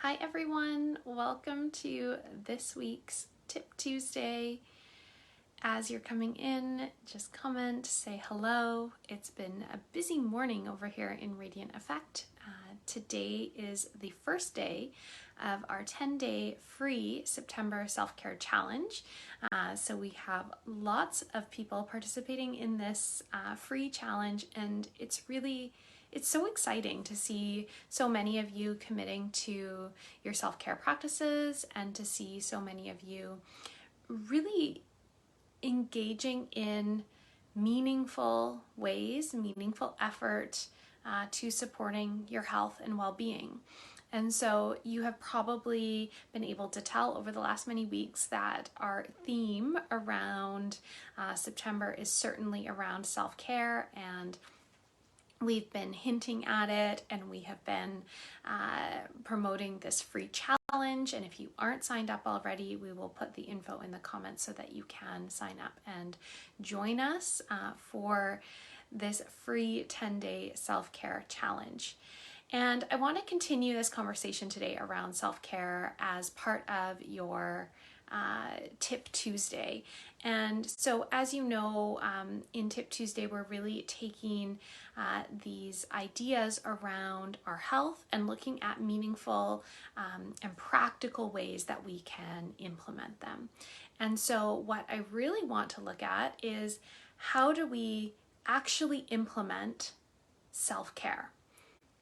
Hi everyone, welcome to this week's Tip Tuesday. As you're coming in, just comment, say hello. It's been a busy morning over here in Radiant Effect. Today is the first day of our 10-day free September self-care challenge. So we have lots of people participating in this free challenge, and it's so exciting to see so many of you committing to your self-care practices and to see so many of you really engaging in meaningful ways, meaningful effort to supporting your health and well-being. And so you have probably been able to tell over the last many weeks that our theme around September is certainly around self-care, and we've been hinting at it, and we have been promoting this free challenge. And if you aren't signed up already, we will put the info in the comments so that you can sign up and join us for this free 10-day self-care challenge. And I want to continue this conversation today around self-care as part of your Tip Tuesday. And so, as you know, in Tip Tuesday, we're really taking these ideas around our health and looking at meaningful and practical ways that we can implement them. And so what I really want to look at is, how do we actually implement self-care?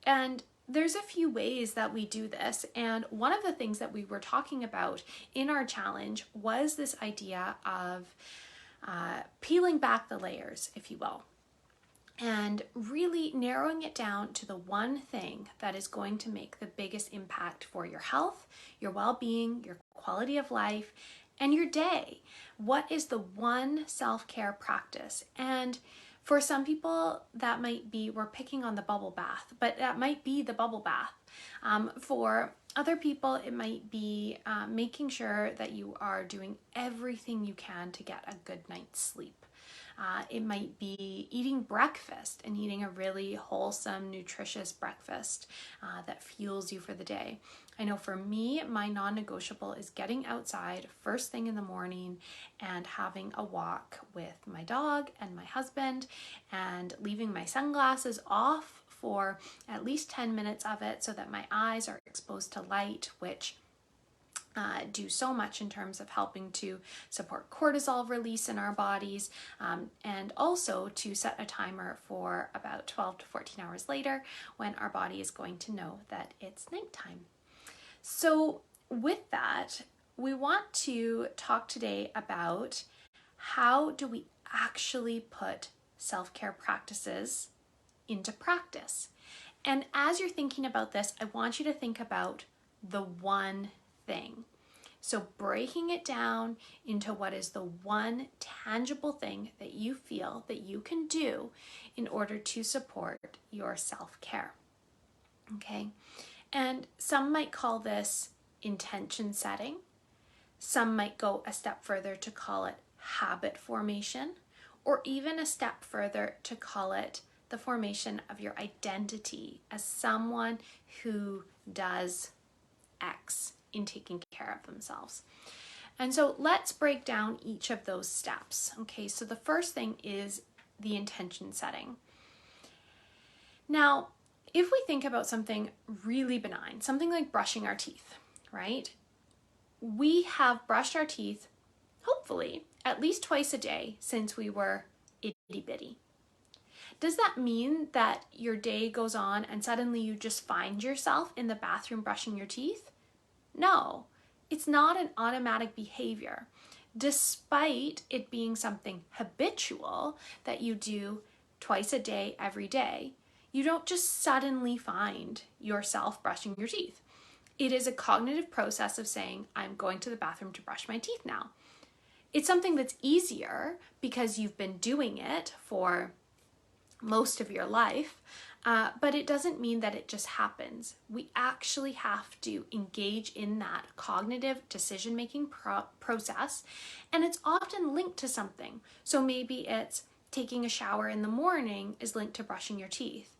And there's a few ways that we do this, and one of the things that we were talking about in our challenge was this idea of peeling back the layers, if you will, and really narrowing it down to the one thing that is going to make the biggest impact for your health, your well-being, your quality of life, and your day. What is the one self-care practice? And for some people, that might be, we're picking on the bubble bath, but that might be the bubble bath. For other people, it might be making sure that you are doing everything you can to get a good night's sleep. It might be eating breakfast and eating a really wholesome, nutritious breakfast that fuels you for the day. I know for me, my non-negotiable is getting outside first thing in the morning and having a walk with my dog and my husband, and leaving my sunglasses off for at least 10 minutes of it so that my eyes are exposed to light, which do so much in terms of helping to support cortisol release in our bodies, and also to set a timer for about 12 to 14 hours later when our body is going to know that it's nighttime. So with that, we want to talk today about how do we actually put self-care practices into practice. And as you're thinking about this, I want you to think about the one thing. So breaking it down into what is the one tangible thing that you feel that you can do in order to support your self-care. Okay? And some might call this intention setting. Some might go a step further to call it habit formation, or even a step further to call it the formation of your identity as someone who does X in taking care of themselves. And so let's break down each of those steps. Okay, so the first thing is the intention setting. Now, if we think about something really benign, something like brushing our teeth, right? We have brushed our teeth, hopefully, at least twice a day since we were itty bitty. Does that mean that your day goes on and suddenly you just find yourself in the bathroom brushing your teeth? No, it's not an automatic behavior. Despite it being something habitual that you do twice a day, every day, you don't just suddenly find yourself brushing your teeth. It is a cognitive process of saying, I'm going to the bathroom to brush my teeth now. It's something that's easier because you've been doing it for most of your life, but it doesn't mean that it just happens. We actually have to engage in that cognitive decision-making process, and it's often linked to something. So maybe it's taking a shower in the morning is linked to brushing your teeth.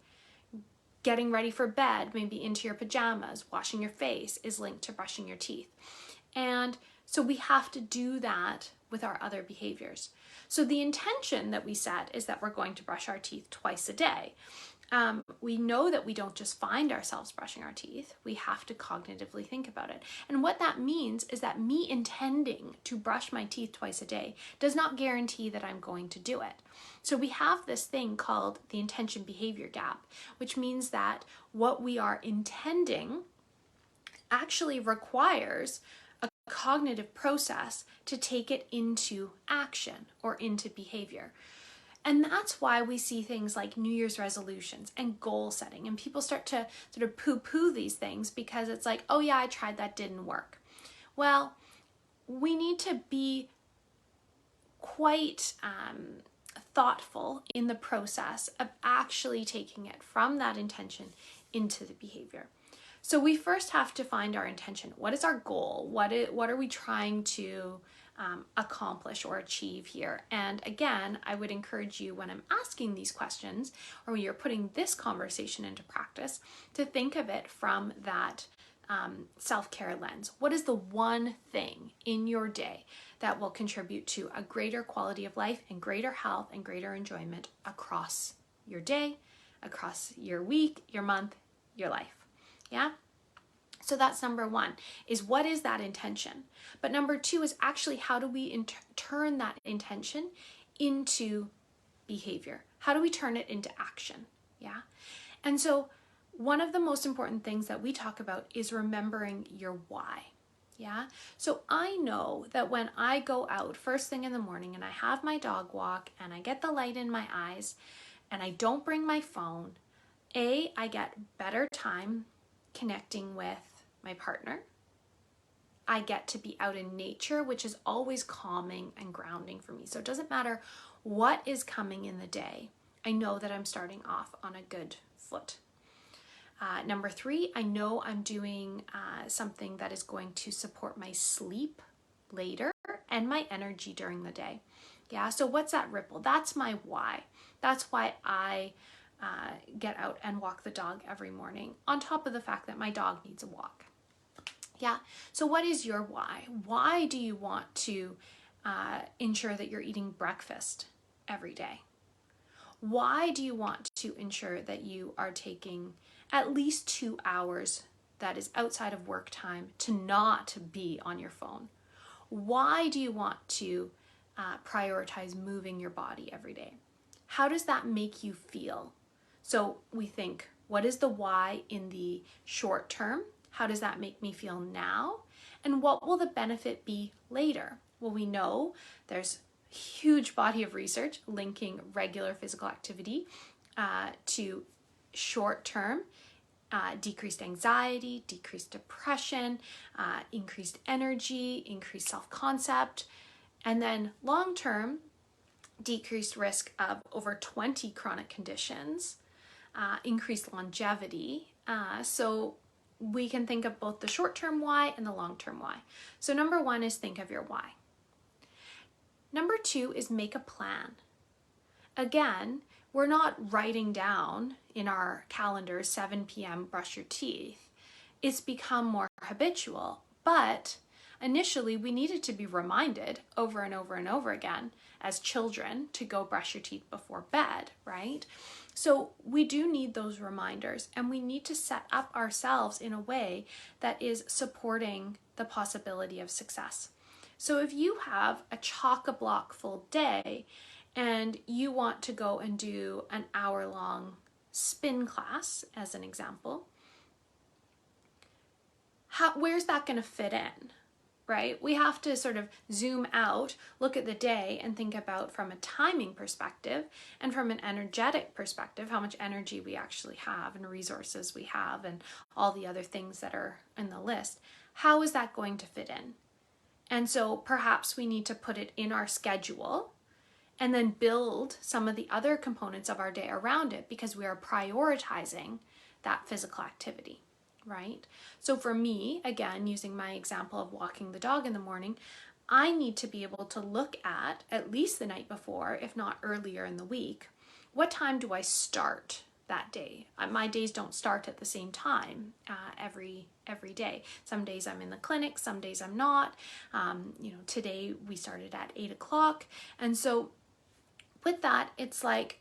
Getting ready for bed, maybe into your pajamas, washing your face is linked to brushing your teeth. And so we have to do that with our other behaviors. So the intention that we set is that we're going to brush our teeth twice a day. We know that we don't just find ourselves brushing our teeth. We have to cognitively think about it. And what that means is that me intending to brush my teeth twice a day does not guarantee that I'm going to do it. So we have this thing called the intention behavior gap, which means that what we are intending actually requires a cognitive process to take it into action or into behavior. And that's why we see things like New Year's resolutions and goal setting, and people start to sort of poo-poo these things because it's like, oh yeah, I tried, that didn't work. Well, we need to be quite thoughtful in the process of actually taking it from that intention into the behavior. So we first have to find our intention. What is our goal? What are we trying to accomplish or achieve here? And again, I would encourage you, when I'm asking these questions or when you're putting this conversation into practice, to think of it from that self-care lens. What is the one thing in your day that will contribute to a greater quality of life and greater health and greater enjoyment across your day, across your week, your month, your life? Yeah? So that's number one, is what is that intention? But number two is actually, how do we turn that intention into behavior? How do we turn it into action? Yeah? And so one of the most important things that we talk about is remembering your why. Yeah? So I know that when I go out first thing in the morning and I have my dog walk and I get the light in my eyes and I don't bring my phone, I get better time connecting with my partner. I get to be out in nature, which is always calming and grounding for me. So it doesn't matter what is coming in the day. I know that I'm starting off on a good foot. Number three, I know I'm doing something that is going to support my sleep later and my energy during the day. Yeah, so what's that ripple? That's my why. That's why I get out and walk the dog every morning, on top of the fact that my dog needs a walk. Yeah, so what is your why? Why do you want to ensure that you're eating breakfast every day? Why do you want to ensure that you are taking at least 2 hours that is outside of work time to not be on your phone? Why do you want to prioritize moving your body every day? How does that make you feel? So we think, what is the why in the short term? How does that make me feel now? And what will the benefit be later? Well, we know there's a huge body of research linking regular physical activity to short-term decreased anxiety, decreased depression, increased energy, increased self-concept, and then long-term decreased risk of over 20 chronic conditions, increased longevity. So we can think of both the short-term why and the long-term why. So number one is think of your why. Number two is make a plan. Again, we're not writing down in our calendar 7 p.m. brush your teeth. It's become more habitual, but initially we needed to be reminded over and over and over again as children to go brush your teeth before bed, right? So we do need those reminders, and we need to set up ourselves in a way that is supporting the possibility of success. So if you have a chock-a-block full day and you want to go and do an hour-long spin class, as an example, where's that going to fit in? Right? We have to sort of zoom out, look at the day, and think about, from a timing perspective and from an energetic perspective, how much energy we actually have and resources we have and all the other things that are in the list. How is that going to fit in? And so perhaps we need to put it in our schedule and then build some of the other components of our day around it, because we are prioritizing that physical activity. Right? So for me, again, using my example of walking the dog in the morning, I need to be able to look at least the night before, if not earlier in the week, what time do I start that day. My days don't start at the same time every day. Some days I'm in the clinic, some days I'm not. Today we started at 8 o'clock. And so with that, it's like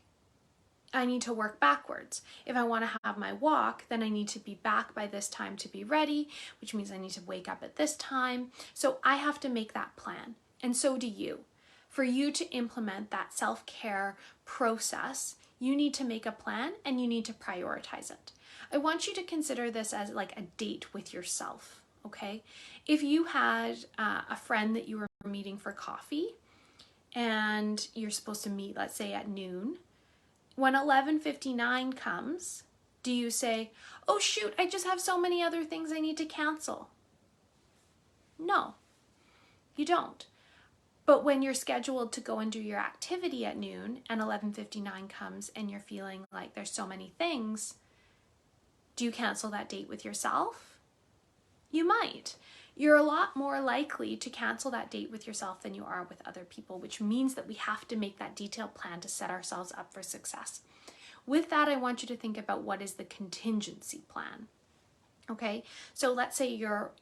I need to work backwards. If I want to have my walk, then I need to be back by this time to be ready, which means I need to wake up at this time. So I have to make that plan. And so do you. For you to implement that self-care process, you need to make a plan and you need to prioritize it. I want you to consider this as like a date with yourself, okay? If you had a friend that you were meeting for coffee and you're supposed to meet, let's say at noon, when 11:59 comes, do you say, oh shoot, I just have so many other things I need to cancel? No, you don't. But when you're scheduled to go and do your activity at noon and 11:59 comes and you're feeling like there's so many things, do you cancel that date with yourself? You might. You're a lot more likely to cancel that date with yourself than you are with other people, which means that we have to make that detailed plan to set ourselves up for success. With that, I want you to think about what is the contingency plan. Okay, so let's say your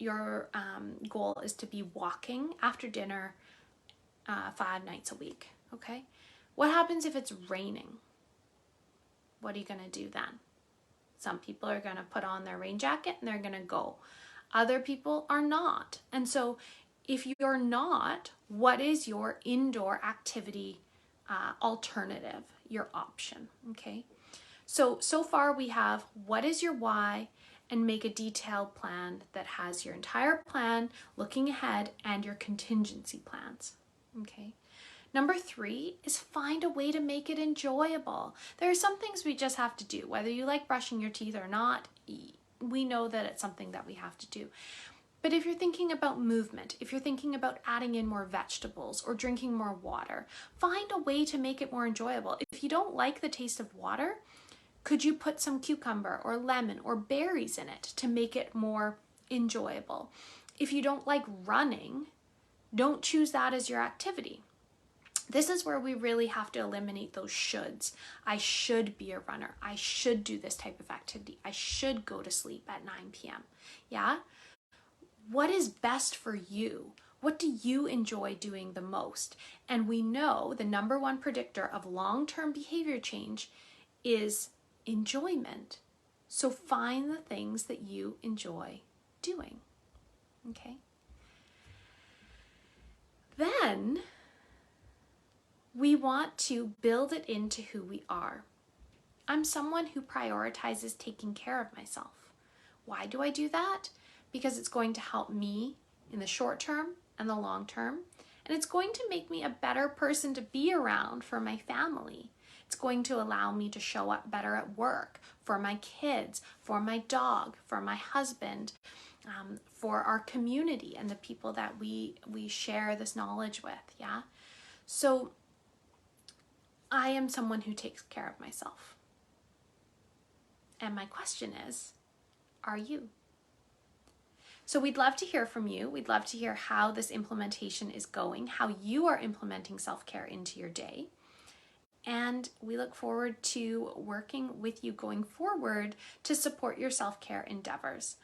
goal is to be walking after dinner 5 nights a week. Okay, what happens if it's raining? What are you going to do then? Some people are going to put on their rain jacket and they're going to go. Other people are not. And so if you're not, what is your indoor activity alternative, your option? Okay. So far we have what is your why, and make a detailed plan that has your entire plan, looking ahead, and your contingency plans. Okay. Number 3 is find a way to make it enjoyable. There are some things we just have to do, whether you like brushing your teeth or not. We know that it's something that we have to do. But if you're thinking about movement, if you're thinking about adding in more vegetables or drinking more water, find a way to make it more enjoyable. If you don't like the taste of water, could you put some cucumber or lemon or berries in it to make it more enjoyable? If you don't like running, don't choose that as your activity. This is where we really have to eliminate those shoulds. I should be a runner. I should do this type of activity. I should go to sleep at 9 p.m. Yeah? What is best for you? What do you enjoy doing the most? And we know the number one predictor of long-term behavior change is enjoyment. So find the things that you enjoy doing. Okay? Then we want to build it into who we are. I'm someone who prioritizes taking care of myself. Why do I do that? Because it's going to help me in the short term and the long term, and it's going to make me a better person to be around for my family. It's going to allow me to show up better at work, for my kids, for my dog, for my husband, for our community and the people that we share this knowledge with, yeah? So I am someone who takes care of myself. And my question is, are you? So we'd love to hear from you. We'd love to hear how this implementation is going, how you are implementing self-care into your day. And we look forward to working with you going forward to support your self-care endeavors.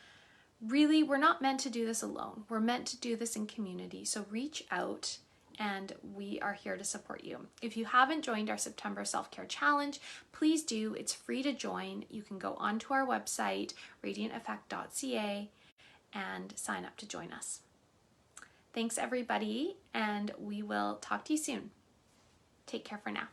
Really, we're not meant to do this alone. We're meant to do this in community. So reach out and we are here to support you. If you haven't joined our September Self-Care Challenge, please do. It's free to join. You can go onto our website, radianteffect.ca, and sign up to join us. Thanks everybody, and we will talk to you soon. Take care for now.